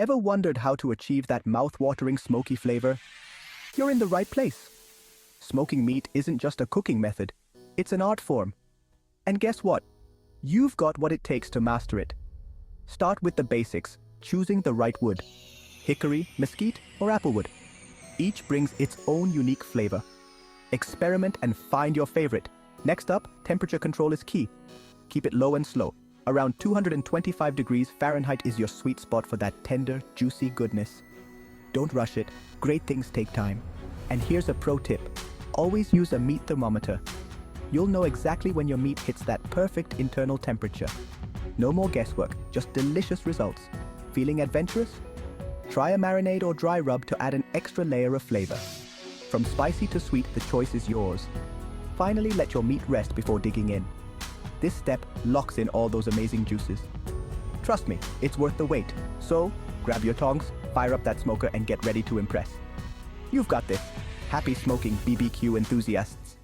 Ever wondered how to achieve that mouth-watering smoky flavor? You're in the right place. Smoking meat isn't just a cooking method, it's an art form. And guess what? You've got what it takes to master it. Start with the basics, choosing the right wood. Hickory, mesquite, or applewood. Each brings its own unique flavor. Experiment and find your favorite. Next up, temperature control is key. Keep it low and slow. Around 225 degrees Fahrenheit is your sweet spot for that tender, juicy goodness. Don't rush it. Great things take time. And here's a pro tip. Always use a meat thermometer. You'll know exactly when your meat hits that perfect internal temperature. No more guesswork, just delicious results. Feeling adventurous? Try a marinade or dry rub to add an extra layer of flavor. From spicy to sweet, the choice is yours. Finally, let your meat rest before digging in. This step locks in all those amazing juices. Trust me, it's worth the wait. So, grab your tongs, fire up that smoker, and get ready to impress. You've got this. Happy smoking, BBQ enthusiasts.